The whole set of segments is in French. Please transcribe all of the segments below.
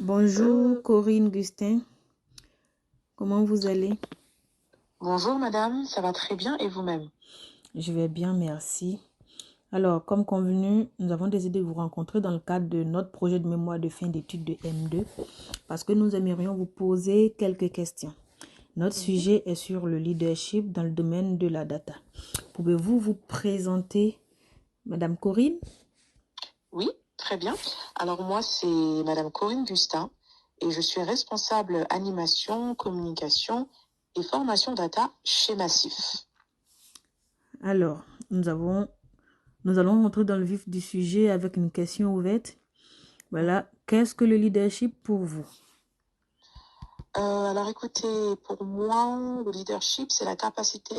Bonjour Corinne Gustin, comment vous allez? Bonjour madame, ça va très bien et vous-même? Je vais bien, merci. Alors, comme convenu, nous avons décidé de vous rencontrer dans le cadre de notre projet de mémoire de fin d'études de M2 parce que nous aimerions vous poser quelques questions. Notre Mhm. sujet est sur le leadership dans le domaine de la data. Pouvez-vous vous présenter, Madame Corinne? Oui, très bien. Alors moi c'est madame Corinne Gustin et je suis responsable animation, communication et formation data chez Massif. Alors, nous allons rentrer dans le vif du sujet avec une question ouverte. Mhm. Voilà, qu'est-ce que le leadership pour vous? Alors écoutez, pour moi, le leadership, c'est la capacité,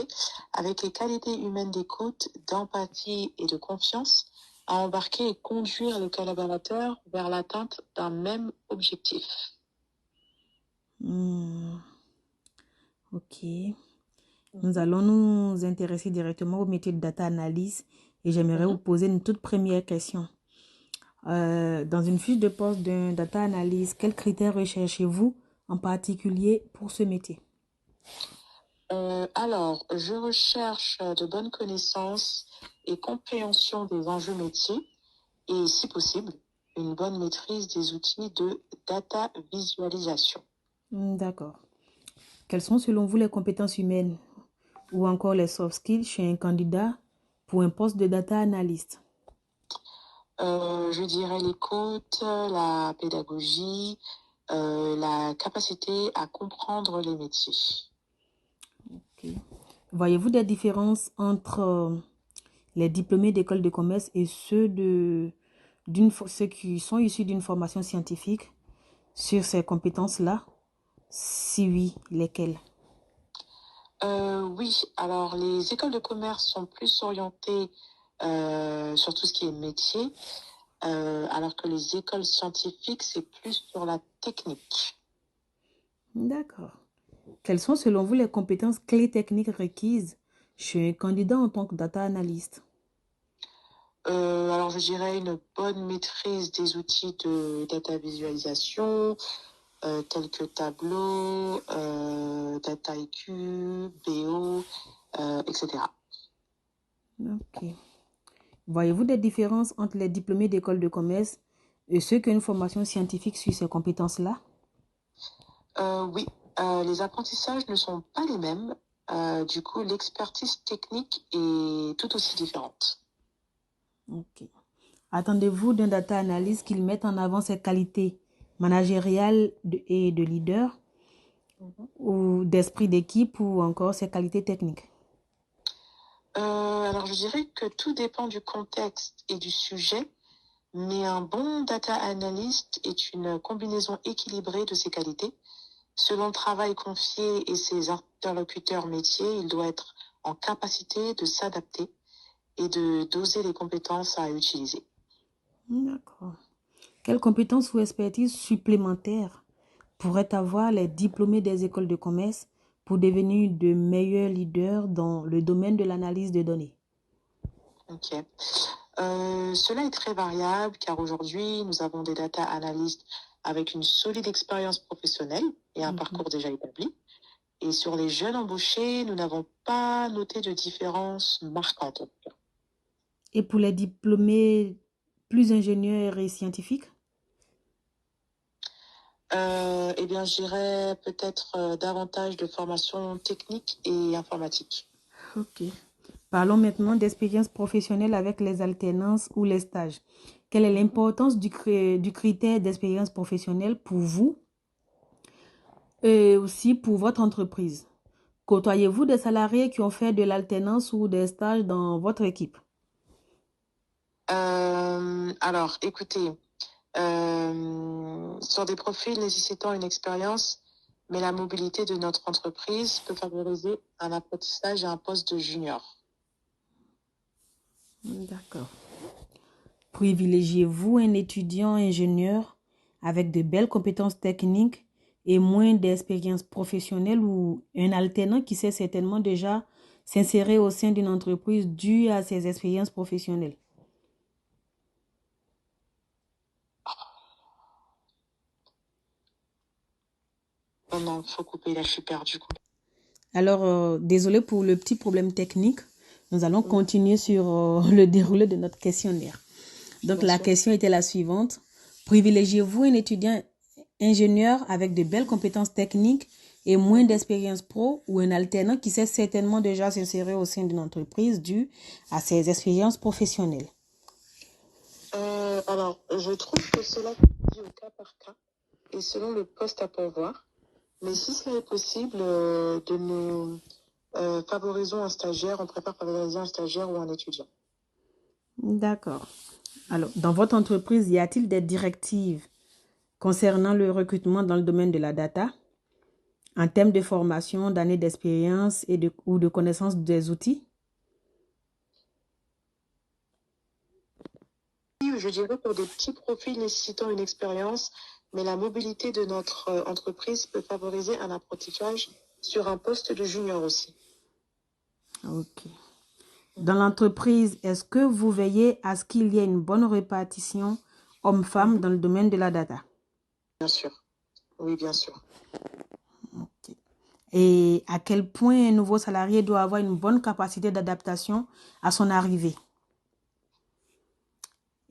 avec les qualités humaines d'écoute, d'empathie et de confiance, à embarquer et conduire les collaborateurs vers l'atteinte d'un même objectif. Hmm, ok. Nous Mhm. allons nous intéresser directement au métier de data analyst et j'aimerais vous Mhm. poser une toute première question. Dans une fiche de poste d'un data analyst, quels critères recherchez-vous en particulier pour ce métier? Alors, je recherche de bonnes connaissances et compréhension des enjeux métiers et, si possible, une bonne maîtrise des outils de data visualisation. D'accord. Quelles sont selon vous les compétences humaines ou encore les soft skills chez un candidat pour un poste de data analyst? Je dirais l'écoute, la pédagogie, la capacité à comprendre les métiers. Ok. Voyez-vous des différences entre les diplômés d'école de commerce et ceux qui sont issus d'une formation scientifique sur ces compétences-là? Si oui, lesquelles? Oui, alors les écoles de commerce sont plus orientées sur tout ce qui est métier, alors que les écoles scientifiques, c'est plus sur la technique. D'accord. Quelles sont selon vous les compétences clés techniques requises chez un candidat en tant que data analyst? Alors je dirais une bonne maîtrise des outils de data visualisation, tels que Tableau, Dataiku, BO, etc. Ok. Voyez-vous des différences entre les diplômés d'école de commerce et ceux qui ont une formation scientifique sur ces compétences-là? Oui, les apprentissages ne sont pas les mêmes. Du coup, l'expertise technique est tout aussi différente. Ok. Attendez-vous d'un data analyst qu'il mette en avant ses qualités managériales et de leader Mhm. ou d'esprit d'équipe ou encore ses qualités techniques? Alors, je dirais que tout dépend du contexte et du sujet, mais un bon data analyst est une combinaison équilibrée de ses qualités. Selon le travail confié et ses interlocuteurs métiers, il doit être en capacité de s'adapter et de doser les compétences à utiliser. D'accord. Quelles compétences ou expertises supplémentaires pourraient avoir les diplômés des écoles de commerce pour devenir de meilleurs leaders dans le domaine de l'analyse de données? Ok. Cela est très variable car aujourd'hui, nous avons des data analysts avec une solide expérience professionnelle et un Mhm. parcours déjà établi. Et sur les jeunes embauchés, nous n'avons pas noté de différence marquante, en tout cas. Et pour les diplômés plus ingénieurs et scientifiques? Eh bien, je dirais peut-être davantage de formation technique et informatique. Ok. Parlons maintenant d'expérience professionnelle avec les alternances ou les stages. Quelle est Mhm. l'importance du critère d'expérience professionnelle pour vous et aussi pour votre entreprise? Côtoyez-vous des salariés qui ont fait de l'alternance ou des stages dans votre équipe? Alors, écoutez, sur des profils nécessitant une expérience, mais la mobilité de notre entreprise peut favoriser un apprentissage et un poste de junior. D'accord. Privilégiez-vous un étudiant ingénieur avec de belles compétences techniques et moins d'expérience professionnelle ou un alternant qui sait certainement déjà s'insérer au sein d'une entreprise due à ses expériences professionnelles? Oh non, faut couper, là, je suis perdue. Alors, désolé pour le petit problème technique. Nous allons continuer sur le déroulé de notre questionnaire. Donc, Bien la sûr. question était la suivante. Privilégiez-vous un étudiant ingénieur avec de belles compétences techniques et moins d'expérience pro ou un alternant qui sait certainement déjà s'insérer au sein d'une entreprise due à ses expériences professionnelles? Alors, je trouve que cela se dit au cas par cas et selon le poste à pourvoir. Mais si cela est possible, de nous favorisons un stagiaire, on préfère favoriser un stagiaire ou un étudiant. D'accord. Alors, dans votre entreprise, y a-t-il des directives concernant le recrutement dans le domaine de la data, en termes de formation, d'années d'expérience ou de connaissance des outils? Oui, je dirais pour des petits profils nécessitant une expérience, mais la mobilité de notre entreprise peut favoriser un apprentissage sur un poste de junior aussi. Ok. Dans l'entreprise, est-ce que vous veillez à ce qu'il y ait une bonne répartition homme-femme dans le domaine de la data? Bien sûr. Oui, bien sûr. Ok. Et à quel point un nouveau salarié doit avoir une bonne capacité d'adaptation à son arrivée?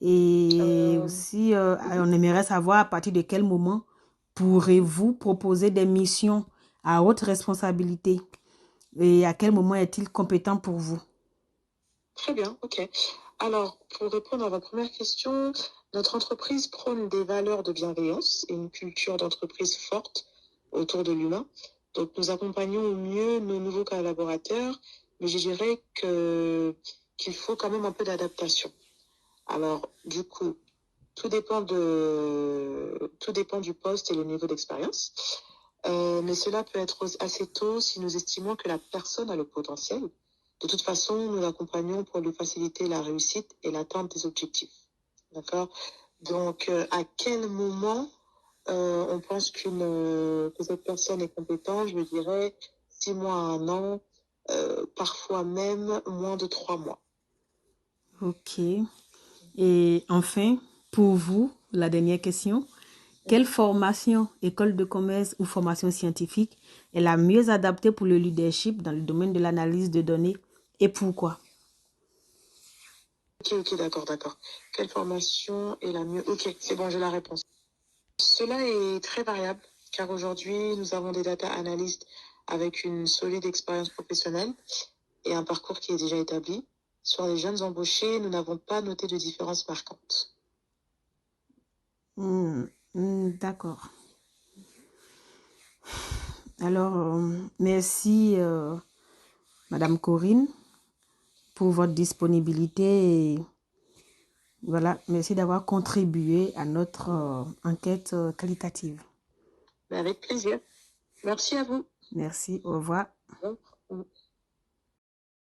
Et aussi, on aimerait savoir à partir de quel moment pourrez-vous proposer des missions à haute responsabilité et à quel moment est-il compétent pour vous? Très bien, ok. Alors, pour répondre à votre première question, notre entreprise prône des valeurs de bienveillance et une culture d'entreprise forte autour de l'humain. Donc, nous accompagnons au mieux nos nouveaux collaborateurs, mais je dirais qu'il faut quand même un peu d'adaptation. Alors, du coup, tout dépend du poste et le niveau d'expérience. Mais cela peut être assez tôt si nous estimons que la personne a le potentiel. De toute façon, nous l'accompagnons pour lui faciliter la réussite et l'atteinte des objectifs. D'accord? Donc, à quel moment on pense que cette personne est compétente? Je dirais 6 mois à 1 an, parfois même moins de 3 mois. Ok. Et enfin, pour vous, la dernière question. Quelle formation, école de commerce ou formation scientifique est la mieux adaptée pour le leadership dans le domaine de l'analyse de données et pourquoi? Ok, d'accord. Quelle formation est la mieux? Ok, c'est bon, j'ai la réponse. Cela est très variable, car aujourd'hui, nous avons des data analystes avec une solide expérience professionnelle et un parcours qui est déjà établi. Sur les jeunes embauchés, nous n'avons pas noté de différence marquante. D'accord. Alors, merci, Madame Corinne, pour votre disponibilité et voilà, merci d'avoir contribué à notre enquête qualitative. Mais avec plaisir. Merci à vous. Merci, au revoir. Au revoir.